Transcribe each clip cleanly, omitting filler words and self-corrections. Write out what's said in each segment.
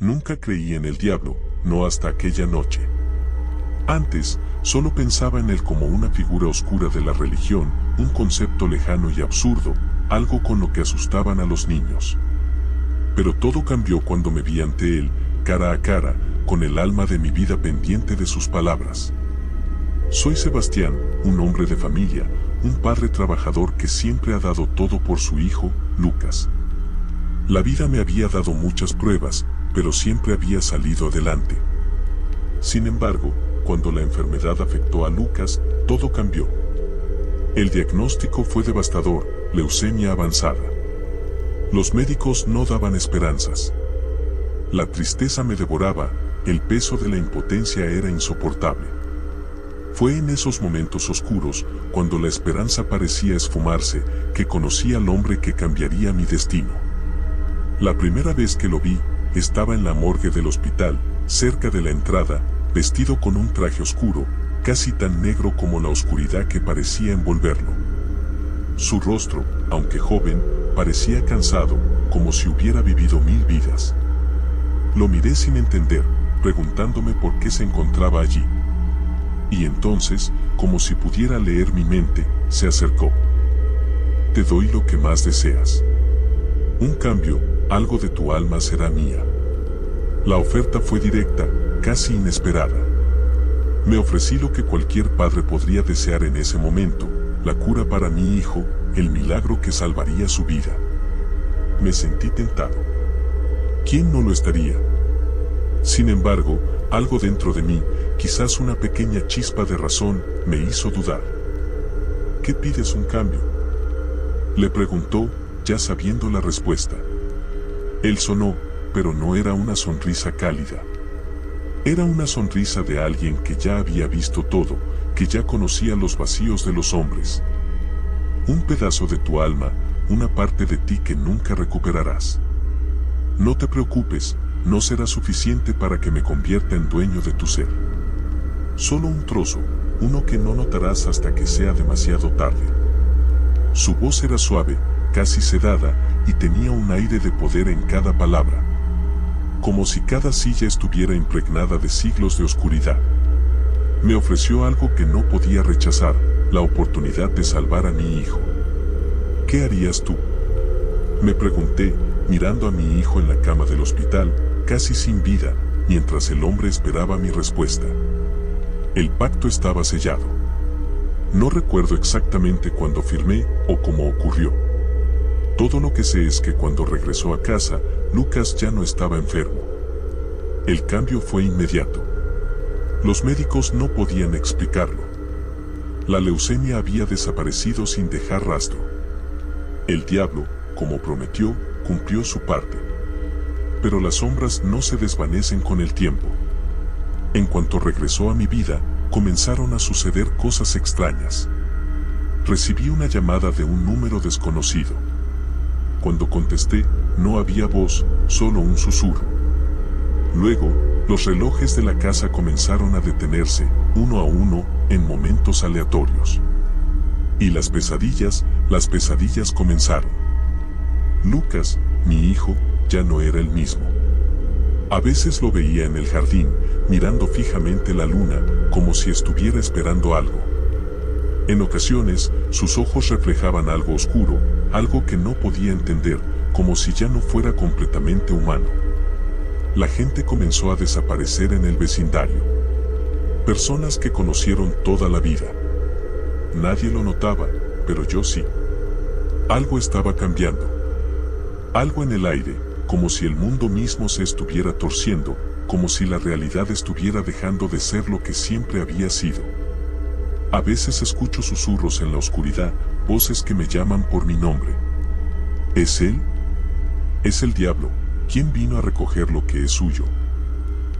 Nunca creí en el diablo, no hasta aquella noche. Antes, solo pensaba en él como una figura oscura de la religión, un concepto lejano y absurdo, algo con lo que asustaban a los niños. Pero todo cambió cuando me vi ante él, cara a cara, con el alma de mi vida pendiente de sus palabras. Soy Sebastián, un hombre de familia, un padre trabajador que siempre ha dado todo por su hijo, Lucas. La vida me había dado muchas pruebas, pero siempre había salido adelante. Sin embargo, cuando la enfermedad afectó a Lucas, todo cambió. El diagnóstico fue devastador, leucemia avanzada. Los médicos no daban esperanzas. La tristeza me devoraba, el peso de la impotencia era insoportable. Fue en esos momentos oscuros, cuando la esperanza parecía esfumarse, que conocí al hombre que cambiaría mi destino. La primera vez que lo vi, estaba en la morgue del hospital, cerca de la entrada, vestido con un traje oscuro, casi tan negro como la oscuridad que parecía envolverlo. Su rostro, aunque joven, parecía cansado, como si hubiera vivido 1000 vidas. Lo miré sin entender, preguntándome por qué se encontraba allí. Y entonces, como si pudiera leer mi mente, se acercó. Te doy lo que más deseas. Un cambio, algo de tu alma será mía. La oferta fue directa, casi inesperada. Me ofrecí lo que cualquier padre podría desear en ese momento, la cura para mi hijo, el milagro que salvaría su vida. Me sentí tentado. ¿Quién no lo estaría? Sin embargo, algo dentro de mí, quizás una pequeña chispa de razón, me hizo dudar. ¿Qué pides un cambio?, le preguntó, ya sabiendo la respuesta. Él sonó, pero no era una sonrisa cálida. Era una sonrisa de alguien que ya había visto todo, que ya conocía los vacíos de los hombres. Un pedazo de tu alma, una parte de ti que nunca recuperarás. No te preocupes, no será suficiente para que me convierta en dueño de tu ser. Solo un trozo, uno que no notarás hasta que sea demasiado tarde. Su voz era suave, casi sedada, y tenía un aire de poder en cada palabra. Como si cada silla estuviera impregnada de siglos de oscuridad. Me ofreció algo que no podía rechazar, la oportunidad de salvar a mi hijo. ¿Qué harías tú?, me pregunté, mirando a mi hijo en la cama del hospital, casi sin vida, mientras el hombre esperaba mi respuesta. El pacto estaba sellado. No recuerdo exactamente cuándo firmé o cómo ocurrió. Todo lo que sé es que cuando regresó a casa, Lucas ya no estaba enfermo. El cambio fue inmediato. Los médicos no podían explicarlo. La leucemia había desaparecido sin dejar rastro. El diablo, como prometió, cumplió su parte. Pero las sombras no se desvanecen con el tiempo. En cuanto regresó a mi vida, comenzaron a suceder cosas extrañas. Recibí una llamada de un número desconocido. Cuando contesté, no había voz, solo un susurro. Luego, los relojes de la casa comenzaron a detenerse, uno a uno, en momentos aleatorios. Y las pesadillas comenzaron. Lucas, mi hijo, ya no era el mismo. A veces lo veía en el jardín, mirando fijamente la luna, como si estuviera esperando algo. En ocasiones, sus ojos reflejaban algo oscuro, algo que no podía entender, como si ya no fuera completamente humano. La gente comenzó a desaparecer en el vecindario. Personas que conocieron toda la vida. Nadie lo notaba, pero yo sí. Algo estaba cambiando. Algo en el aire, como si el mundo mismo se estuviera torciendo, como si la realidad estuviera dejando de ser lo que siempre había sido. A veces escucho susurros en la oscuridad, voces que me llaman por mi nombre. ¿Es él? ¿Es el diablo, quien vino a recoger lo que es suyo?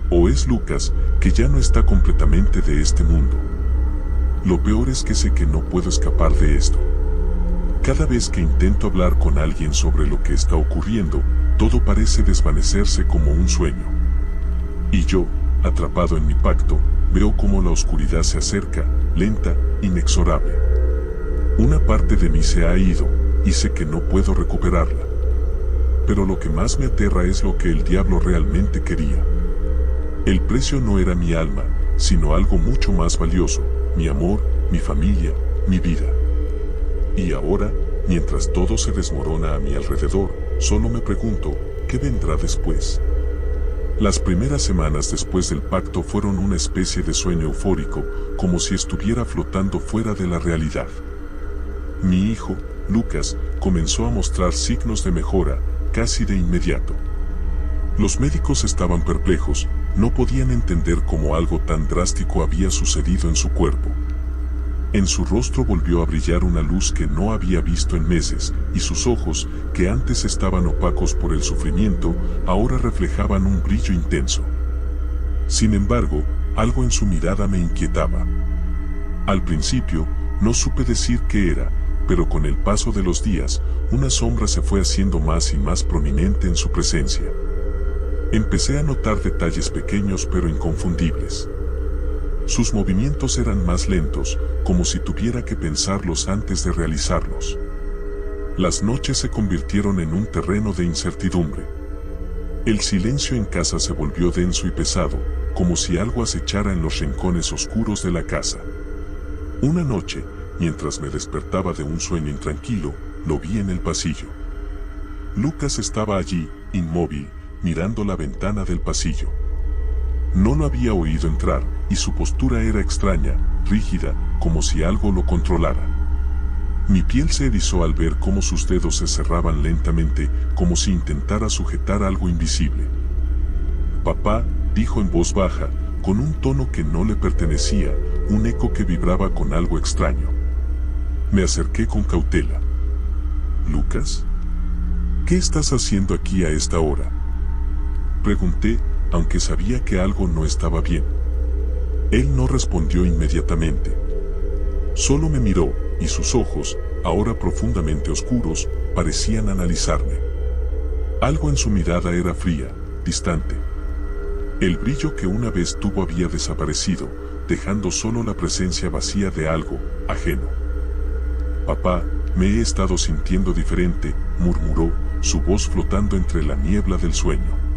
¿O es Lucas, que ya no está completamente de este mundo? Lo peor es que sé que no puedo escapar de esto. Cada vez que intento hablar con alguien sobre lo que está ocurriendo, todo parece desvanecerse como un sueño. Y yo, atrapado en mi pacto, veo cómo la oscuridad se acerca, lenta, inexorable. Una parte de mí se ha ido, y sé que no puedo recuperarla. pero lo que más me aterra es lo que el diablo realmente quería. El precio no era mi alma, sino algo mucho más valioso, mi amor, mi familia, mi vida. Y ahora, mientras todo se desmorona a mi alrededor, solo me pregunto, ¿qué vendrá después? Las primeras semanas después del pacto fueron una especie de sueño eufórico, como si estuviera flotando fuera de la realidad. Mi hijo, Lucas, comenzó a mostrar signos de mejora, casi de inmediato. Los médicos estaban perplejos, no podían entender cómo algo tan drástico había sucedido en su cuerpo. En su rostro volvió a brillar una luz que no había visto en meses, y sus ojos, que antes estaban opacos por el sufrimiento, ahora reflejaban un brillo intenso. Sin embargo, algo en su mirada me inquietaba. Al principio, no supe decir qué era, pero con el paso de los días, una sombra se fue haciendo más y más prominente en su presencia. Empecé a notar detalles pequeños pero inconfundibles. Sus movimientos eran más lentos, como si tuviera que pensarlos antes de realizarlos. Las noches se convirtieron en un terreno de incertidumbre. El silencio en casa se volvió denso y pesado, como si algo acechara en los rincones oscuros de la casa. Una noche, mientras me despertaba de un sueño intranquilo, lo vi en el pasillo. Lucas estaba allí, inmóvil, mirando la ventana del pasillo. No lo había oído entrar, y su postura era extraña, rígida, como si algo lo controlara. Mi piel se erizó al ver cómo sus dedos se cerraban lentamente, como si intentara sujetar algo invisible. «Papá», dijo en voz baja, con un tono que no le pertenecía, un eco que vibraba con algo extraño. Me acerqué con cautela. «¿Lucas? ¿Qué estás haciendo aquí a esta hora?», pregunté, aunque sabía que algo no estaba bien. Él no respondió inmediatamente. Solo me miró, y sus ojos, ahora profundamente oscuros, parecían analizarme. Algo en su mirada era fría, distante. El brillo que una vez tuvo había desaparecido, dejando solo la presencia vacía de algo, ajeno. «Papá, me he estado sintiendo diferente», murmuró, su voz flotando entre la niebla del sueño.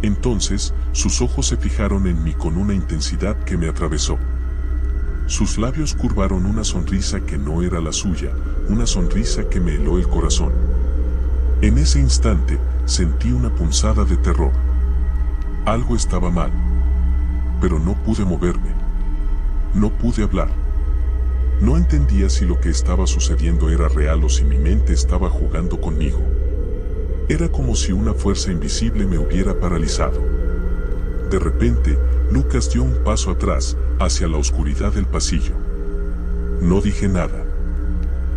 Entonces, sus ojos se fijaron en mí con una intensidad que me atravesó. Sus labios curvaron una sonrisa que no era la suya, una sonrisa que me heló el corazón. En ese instante, sentí una punzada de terror. Algo estaba mal. Pero no pude moverme. No pude hablar. No entendía si lo que estaba sucediendo era real o si mi mente estaba jugando conmigo. Era como si una fuerza invisible me hubiera paralizado. De repente, Lucas dio un paso atrás, hacia la oscuridad del pasillo. No dije nada.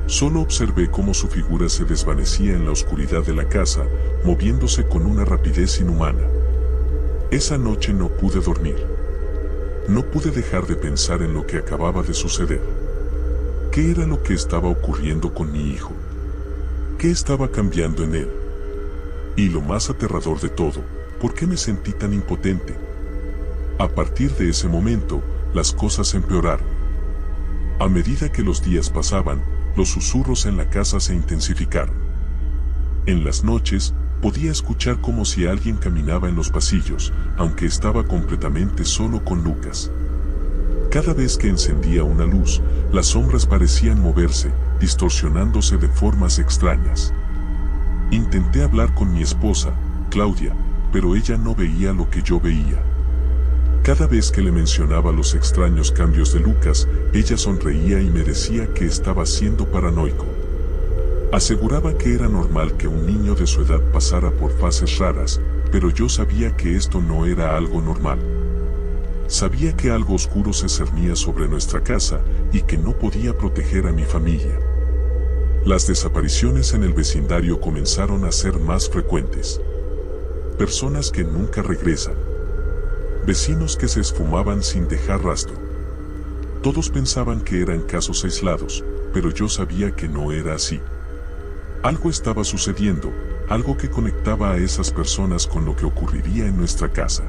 Solo observé cómo su figura se desvanecía en la oscuridad de la casa, moviéndose con una rapidez inhumana. Esa noche no pude dormir. No pude dejar de pensar en lo que acababa de suceder. ¿Qué era lo que estaba ocurriendo con mi hijo? ¿Qué estaba cambiando en él? Y lo más aterrador de todo, ¿por qué me sentí tan impotente? A partir de ese momento, las cosas empeoraron. A medida que los días pasaban, los susurros en la casa se intensificaron. En las noches, podía escuchar como si alguien caminaba en los pasillos, aunque estaba completamente solo con Lucas. Cada vez que encendía una luz, las sombras parecían moverse, distorsionándose de formas extrañas. Intenté hablar con mi esposa, Claudia, pero ella no veía lo que yo veía. Cada vez que le mencionaba los extraños cambios de Lucas, ella sonreía y me decía que estaba siendo paranoico. Aseguraba que era normal que un niño de su edad pasara por fases raras, pero yo sabía que esto no era algo normal. Sabía que algo oscuro se cernía sobre nuestra casa y que no podía proteger a mi familia. Las desapariciones en el vecindario comenzaron a ser más frecuentes. Personas que nunca regresan. Vecinos que se esfumaban sin dejar rastro. Todos pensaban que eran casos aislados, pero yo sabía que no era así. Algo estaba sucediendo, algo que conectaba a esas personas con lo que ocurriría en nuestra casa.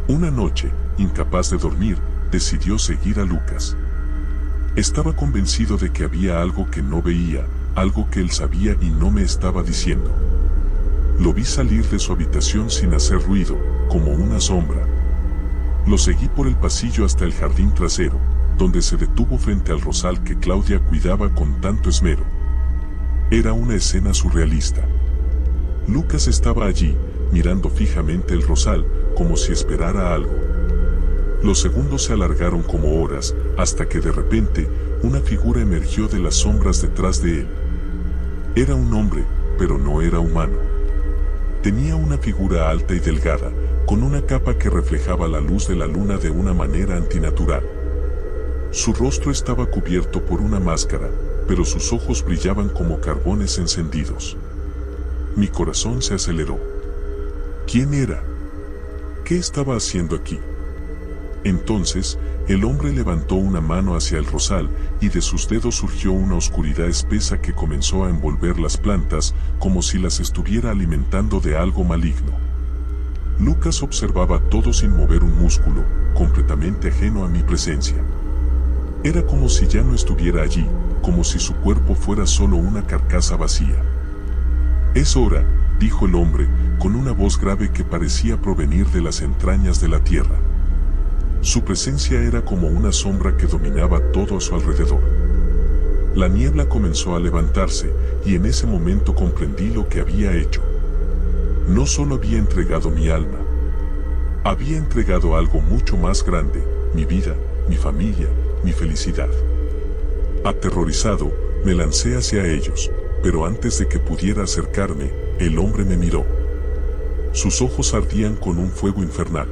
Una noche, incapaz de dormir, decidió seguir a Lucas. Estaba convencido de que había algo que no veía, algo que él sabía y no me estaba diciendo. Lo vi salir de su habitación sin hacer ruido, como una sombra. Lo seguí por el pasillo hasta el jardín trasero, donde se detuvo frente al rosal que Claudia cuidaba con tanto esmero. Era una escena surrealista. Lucas estaba allí, mirando fijamente el rosal, como si esperara algo. Los segundos se alargaron como horas, hasta que de repente, una figura emergió de las sombras detrás de él. Era un hombre, pero no era humano. Tenía una figura alta y delgada, con una capa que reflejaba la luz de la luna de una manera antinatural. Su rostro estaba cubierto por una máscara, pero sus ojos brillaban como carbones encendidos. Mi corazón se aceleró. ¿Quién era? ¿Qué estaba haciendo aquí? Entonces, el hombre levantó una mano hacia el rosal y de sus dedos surgió una oscuridad espesa que comenzó a envolver las plantas como si las estuviera alimentando de algo maligno. Lucas observaba todo sin mover un músculo, completamente ajeno a mi presencia. Era como si ya no estuviera allí, como si su cuerpo fuera solo una carcasa vacía. «Es hora», dijo el hombre, con una voz grave que parecía provenir de las entrañas de la tierra. Su presencia era como una sombra que dominaba todo a su alrededor. La niebla comenzó a levantarse, y en ese momento comprendí lo que había hecho. No solo había entregado mi alma, había entregado algo mucho más grande, mi vida, mi familia, mi felicidad. Aterrorizado, me lancé hacia ellos, pero antes de que pudiera acercarme, el hombre me miró. Sus ojos ardían con un fuego infernal.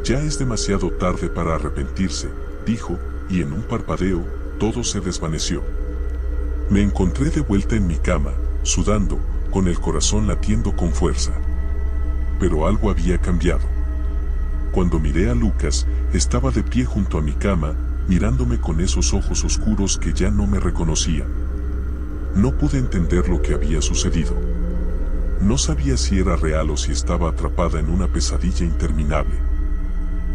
«Ya es demasiado tarde para arrepentirse», dijo, y en un parpadeo, todo se desvaneció. Me encontré de vuelta en mi cama, sudando, con el corazón latiendo con fuerza. Pero algo había cambiado. Cuando miré a Lucas, estaba de pie junto a mi cama, mirándome con esos ojos oscuros que ya no me reconocían. No pude entender lo que había sucedido. No sabía si era real o si estaba atrapada en una pesadilla interminable.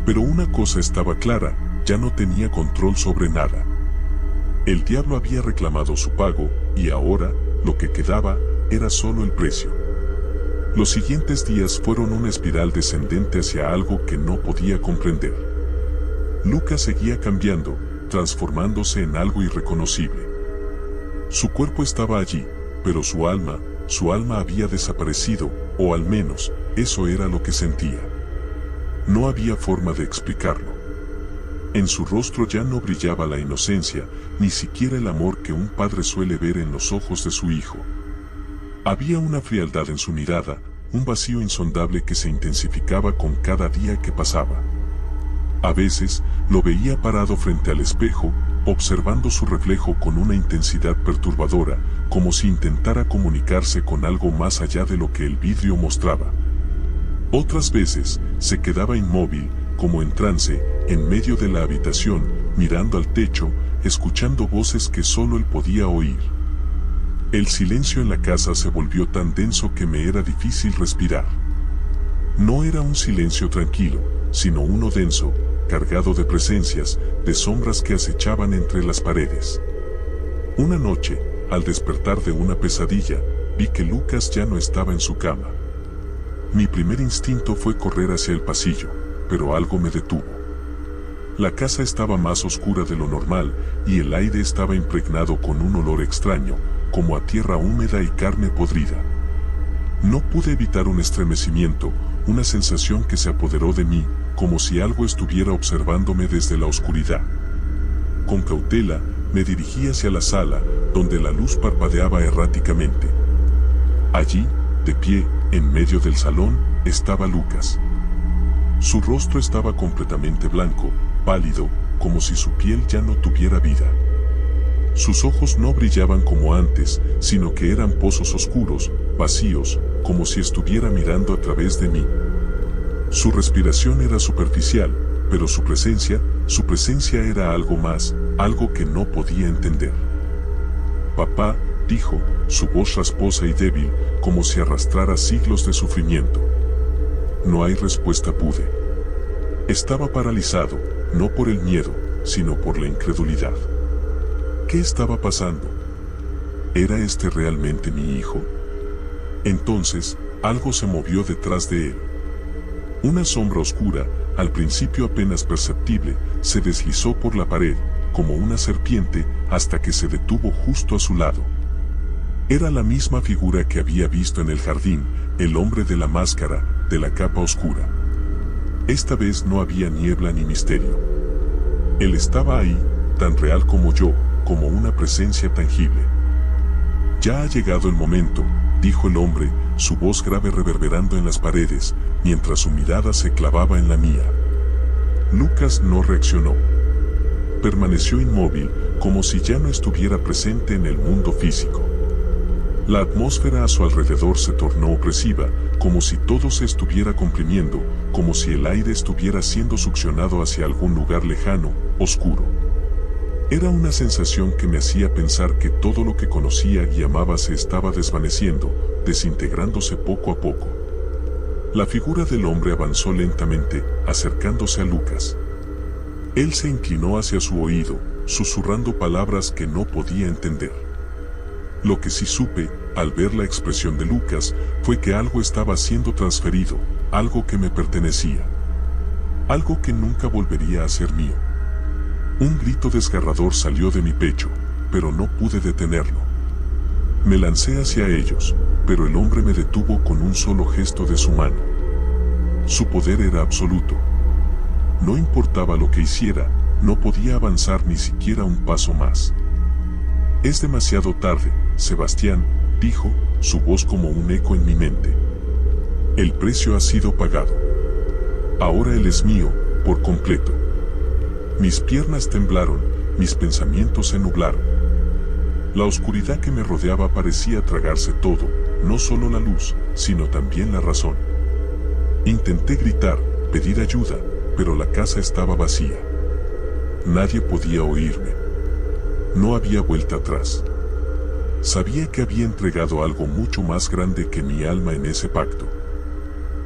Pero una cosa estaba clara, ya no tenía control sobre nada. El diablo había reclamado su pago, y ahora, lo que quedaba, era solo el precio. Los siguientes días fueron una espiral descendente hacia algo que no podía comprender. Lucas seguía cambiando, transformándose en algo irreconocible. Su cuerpo estaba allí, pero su alma había desaparecido, o al menos, eso era lo que sentía. No había forma de explicarlo. En su rostro ya no brillaba la inocencia, ni siquiera el amor que un padre suele ver en los ojos de su hijo. Había una frialdad en su mirada, un vacío insondable que se intensificaba con cada día que pasaba. A veces, lo veía parado frente al espejo, observando su reflejo con una intensidad perturbadora, como si intentara comunicarse con algo más allá de lo que el vidrio mostraba. Otras veces, se quedaba inmóvil, como en trance, en medio de la habitación, mirando al techo, escuchando voces que solo él podía oír. El silencio en la casa se volvió tan denso que me era difícil respirar. No era un silencio tranquilo, sino uno denso, cargado de presencias, de sombras que acechaban entre las paredes. Una noche, al despertar de una pesadilla, vi que Lucas ya no estaba en su cama. Mi primer instinto fue correr hacia el pasillo, pero algo me detuvo. La casa estaba más oscura de lo normal, y el aire estaba impregnado con un olor extraño, como a tierra húmeda y carne podrida. No pude evitar un estremecimiento, una sensación que se apoderó de mí, como si algo estuviera observándome desde la oscuridad. Con cautela, me dirigí hacia la sala, donde la luz parpadeaba erráticamente. Allí, de pie, en medio del salón, estaba Lucas. Su rostro estaba completamente blanco, pálido, como si su piel ya no tuviera vida. Sus ojos no brillaban como antes, sino que eran pozos oscuros, vacíos, como si estuviera mirando a través de mí. Su respiración era superficial, pero su presencia era algo más, algo que no podía entender. «Papá», dijo, su voz rasposa y débil, como si arrastrara siglos de sufrimiento. No hay respuesta pude. Estaba paralizado, no por el miedo, sino por la incredulidad. ¿Qué estaba pasando? ¿Era este realmente mi hijo? Entonces, algo se movió detrás de él. Una sombra oscura, al principio apenas perceptible, se deslizó por la pared, como una serpiente, hasta que se detuvo justo a su lado. Era la misma figura que había visto en el jardín, el hombre de la máscara, de la capa oscura. Esta vez no había niebla ni misterio. Él estaba ahí, tan real como yo, como una presencia tangible. Ya ha llegado el momento, dijo el hombre, su voz grave reverberando en las paredes, mientras su mirada se clavaba en la mía. Lucas no reaccionó. Permaneció inmóvil, como si ya no estuviera presente en el mundo físico. La atmósfera a su alrededor se tornó opresiva, como si todo se estuviera comprimiendo, como si el aire estuviera siendo succionado hacia algún lugar lejano, oscuro. Era una sensación que me hacía pensar que todo lo que conocía y amaba se estaba desvaneciendo, desintegrándose poco a poco. La figura del hombre avanzó lentamente, acercándose a Lucas. Él se inclinó hacia su oído, susurrando palabras que no podía entender. Lo que sí supe, al ver la expresión de Lucas, fue que algo estaba siendo transferido, algo que me pertenecía. Algo que nunca volvería a ser mío. Un grito desgarrador salió de mi pecho, pero no pude detenerlo. Me lancé hacia ellos, pero el hombre me detuvo con un solo gesto de su mano. Su poder era absoluto. No importaba lo que hiciera, no podía avanzar ni siquiera un paso más. Es demasiado tarde, Sebastián, dijo, su voz como un eco en mi mente. El precio ha sido pagado. Ahora él es mío, por completo. Mis piernas temblaron, mis pensamientos se nublaron. La oscuridad que me rodeaba parecía tragarse todo, no solo la luz, sino también la razón. Intenté gritar, pedir ayuda, pero la casa estaba vacía. Nadie podía oírme. No había vuelta atrás. Sabía que había entregado algo mucho más grande que mi alma en ese pacto.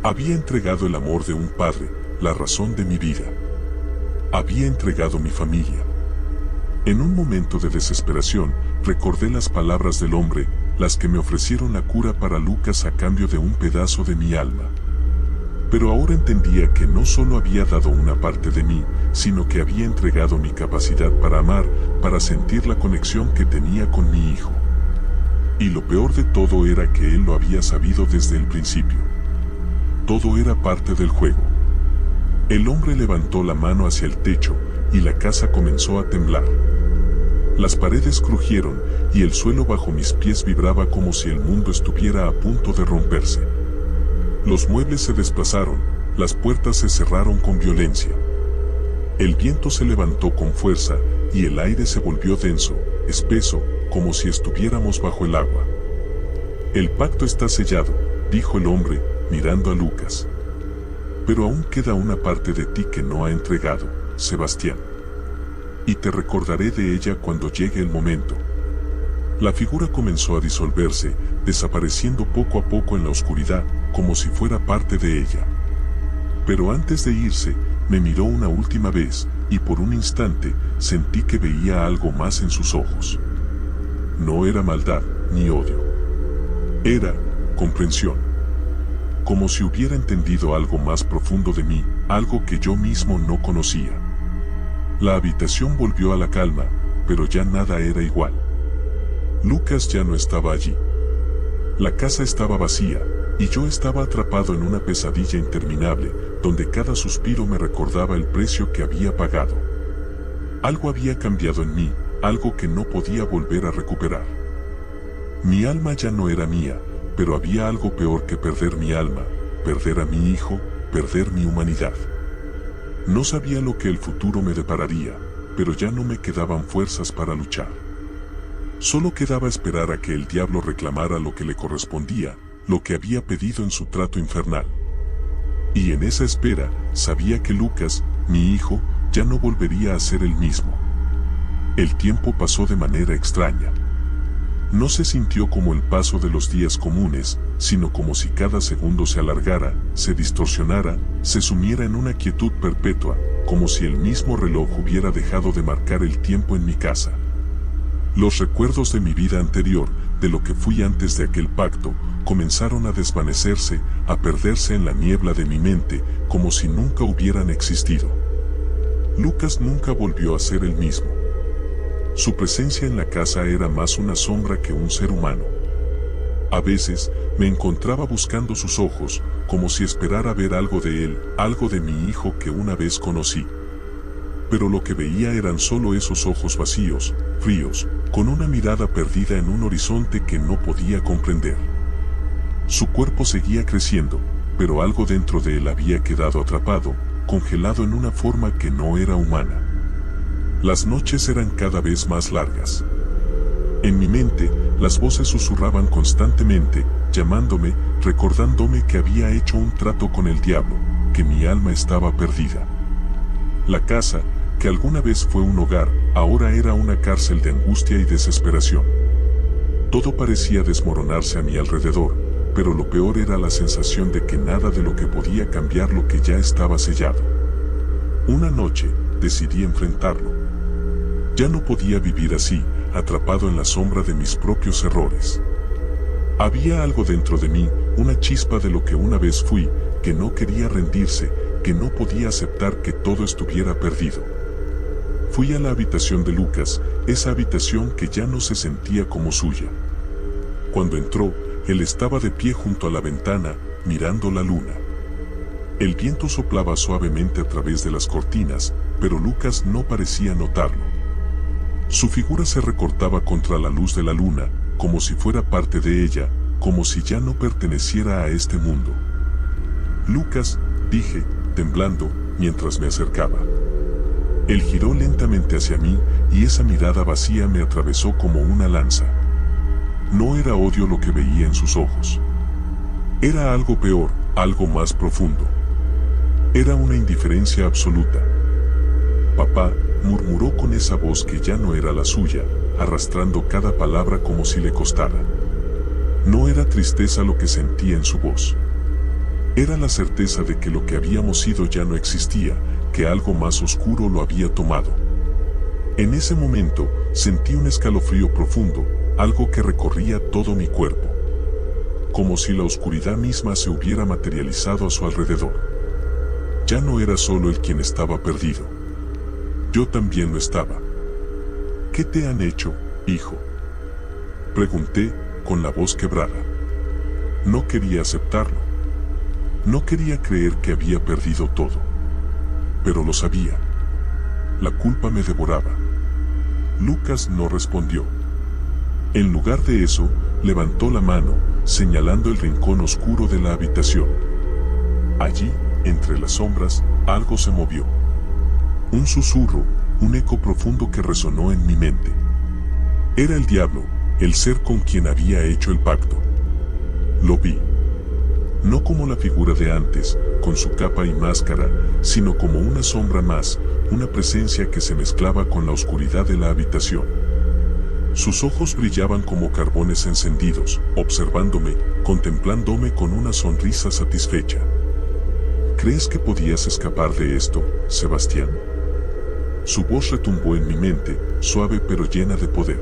Había entregado el amor de un padre, la razón de mi vida. Había entregado mi familia. En un momento de desesperación, recordé las palabras del hombre, las que me ofrecieron la cura para Lucas a cambio de un pedazo de mi alma. Pero ahora entendía que no solo había dado una parte de mí, sino que había entregado mi capacidad para amar, para sentir la conexión que tenía con mi hijo. Y lo peor de todo era que él lo había sabido desde el principio. Todo era parte del juego. El hombre levantó la mano hacia el techo, y la casa comenzó a temblar. Las paredes crujieron, y el suelo bajo mis pies vibraba como si el mundo estuviera a punto de romperse. Los muebles se desplazaron, las puertas se cerraron con violencia. El viento se levantó con fuerza, y el aire se volvió denso, espeso, como si estuviéramos bajo el agua. El pacto está sellado, dijo el hombre, mirando a Lucas. Pero aún queda una parte de ti que no ha entregado, Sebastián. Y te recordaré de ella cuando llegue el momento. La figura comenzó a disolverse, desapareciendo poco a poco en la oscuridad, como si fuera parte de ella. Pero antes de irse, me miró una última vez, y por un instante, sentí que veía algo más en sus ojos. No era maldad, ni odio. Era comprensión. Como si hubiera entendido algo más profundo de mí, algo que yo mismo no conocía. La habitación volvió a la calma, pero ya nada era igual. Lucas ya no estaba allí. La casa estaba vacía, y yo estaba atrapado en una pesadilla interminable, donde cada suspiro me recordaba el precio que había pagado. Algo había cambiado en mí, algo que no podía volver a recuperar. Mi alma ya no era mía, pero había algo peor que perder mi alma, perder a mi hijo, perder mi humanidad. No sabía lo que el futuro me depararía, pero ya no me quedaban fuerzas para luchar. Solo quedaba esperar a que el diablo reclamara lo que le correspondía, lo que había pedido en su trato infernal. Y en esa espera, sabía que Lucas, mi hijo, ya no volvería a ser el mismo. El tiempo pasó de manera extraña. No se sintió como el paso de los días comunes, sino como si cada segundo se alargara, se distorsionara, se sumiera en una quietud perpetua, como si el mismo reloj hubiera dejado de marcar el tiempo en mi casa. Los recuerdos de mi vida anterior de lo que fui antes de aquel pacto, comenzaron a desvanecerse, a perderse en la niebla de mi mente, como si nunca hubieran existido. Lucas nunca volvió a ser el mismo. Su presencia en la casa era más una sombra que un ser humano. A veces, me encontraba buscando sus ojos, como si esperara ver algo de él, algo de mi hijo que una vez conocí. Pero lo que veía eran solo esos ojos vacíos, fríos, con una mirada perdida en un horizonte que no podía comprender. Su cuerpo seguía creciendo, pero algo dentro de él había quedado atrapado, congelado en una forma que no era humana. Las noches eran cada vez más largas. En mi mente, las voces susurraban constantemente, llamándome, recordándome que había hecho un trato con el diablo, que mi alma estaba perdida. La casa, que alguna vez fue un hogar, ahora era una cárcel de angustia y desesperación. Todo parecía desmoronarse a mi alrededor, pero lo peor era la sensación de que nada de lo que podía cambiar lo que ya estaba sellado. Una noche, decidí enfrentarlo. Ya no podía vivir así, atrapado en la sombra de mis propios errores. Había algo dentro de mí, una chispa de lo que una vez fui, que no quería rendirse, que no podía aceptar que todo estuviera perdido. Fui a la habitación de Lucas, esa habitación que ya no se sentía como suya. Cuando entró, él estaba de pie junto a la ventana, mirando la luna. El viento soplaba suavemente a través de las cortinas, pero Lucas no parecía notarlo. Su figura se recortaba contra la luz de la luna, como si fuera parte de ella, como si ya no perteneciera a este mundo. Lucas, dije, temblando, mientras me acercaba. Él giró lentamente hacia mí, y esa mirada vacía me atravesó como una lanza. No era odio lo que veía en sus ojos. Era algo peor, algo más profundo. Era una indiferencia absoluta. Papá, murmuró con esa voz que ya no era la suya, arrastrando cada palabra como si le costara. No era tristeza lo que sentía en su voz. Era la certeza de que lo que habíamos sido ya no existía, que algo más oscuro lo había tomado. En ese momento, sentí un escalofrío profundo, algo que recorría todo mi cuerpo. Como si la oscuridad misma se hubiera materializado a su alrededor. Ya no era solo el quien estaba perdido. Yo también lo estaba. ¿Qué te han hecho, hijo?, pregunté, con la voz quebrada. No quería aceptarlo. No quería creer que había perdido todo. Pero lo sabía. La culpa me devoraba. Lucas no respondió. En lugar de eso, levantó la mano, señalando el rincón oscuro de la habitación. Allí, entre las sombras, algo se movió. Un susurro, un eco profundo que resonó en mi mente. Era el diablo, el ser con quien había hecho el pacto. Lo vi. No como la figura de antes, con su capa y máscara, sino como una sombra más, una presencia que se mezclaba con la oscuridad de la habitación. Sus ojos brillaban como carbones encendidos, observándome, contemplándome con una sonrisa satisfecha. ¿Crees que podías escapar de esto, Sebastián? Su voz retumbó en mi mente, suave pero llena de poder.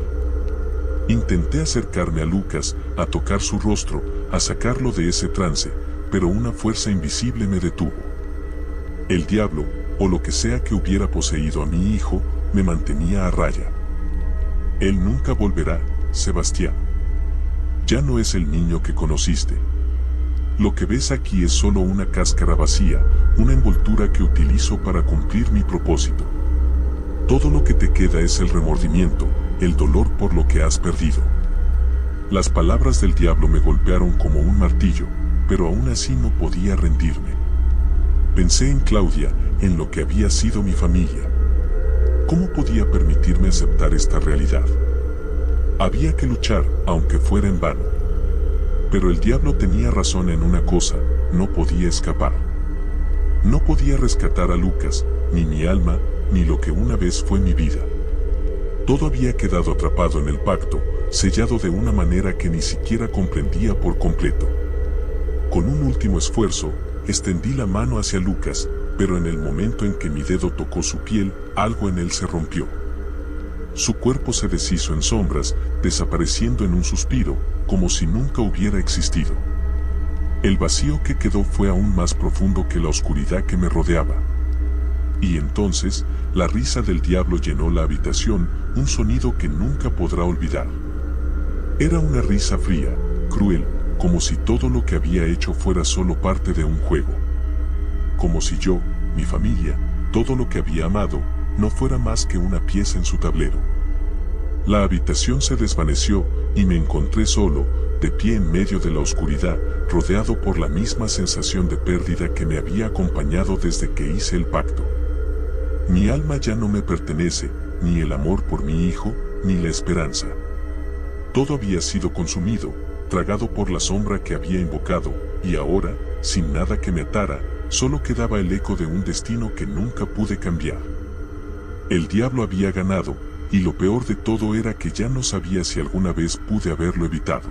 Intenté acercarme a Lucas, a tocar su rostro, a sacarlo de ese trance, pero una fuerza invisible me detuvo. El diablo, o lo que sea que hubiera poseído a mi hijo, me mantenía a raya. Él nunca volverá, Sebastián. Ya no es el niño que conociste. Lo que ves aquí es solo una cáscara vacía, una envoltura que utilizo para cumplir mi propósito. Todo lo que te queda es el remordimiento, el dolor por lo que has perdido. Las palabras del diablo me golpearon como un martillo, pero aún así no podía rendirme. Pensé en Claudia, en lo que había sido mi familia. ¿Cómo podía permitirme aceptar esta realidad? Había que luchar, aunque fuera en vano. Pero el diablo tenía razón en una cosa, no podía escapar. No podía rescatar a Lucas, ni mi alma, ni lo que una vez fue mi vida. Todo había quedado atrapado en el pacto, sellado de una manera que ni siquiera comprendía por completo. Con un último esfuerzo, extendí la mano hacia Lucas, pero en el momento en que mi dedo tocó su piel, algo en él se rompió. Su cuerpo se deshizo en sombras, desapareciendo en un suspiro, como si nunca hubiera existido. El vacío que quedó fue aún más profundo que la oscuridad que me rodeaba. Y entonces, la risa del diablo llenó la habitación, un sonido que nunca podrá olvidar. Era una risa fría, cruel, como si todo lo que había hecho fuera solo parte de un juego. Como si yo, mi familia, todo lo que había amado, no fuera más que una pieza en su tablero. La habitación se desvaneció y me encontré solo, de pie en medio de la oscuridad, rodeado por la misma sensación de pérdida que me había acompañado desde que hice el pacto. Mi alma ya no me pertenece, ni el amor por mi hijo, ni la esperanza. Todo había sido consumido, tragado por la sombra que había invocado, y ahora, sin nada que me atara, solo quedaba el eco de un destino que nunca pude cambiar. El diablo había ganado, y lo peor de todo era que ya no sabía si alguna vez pude haberlo evitado.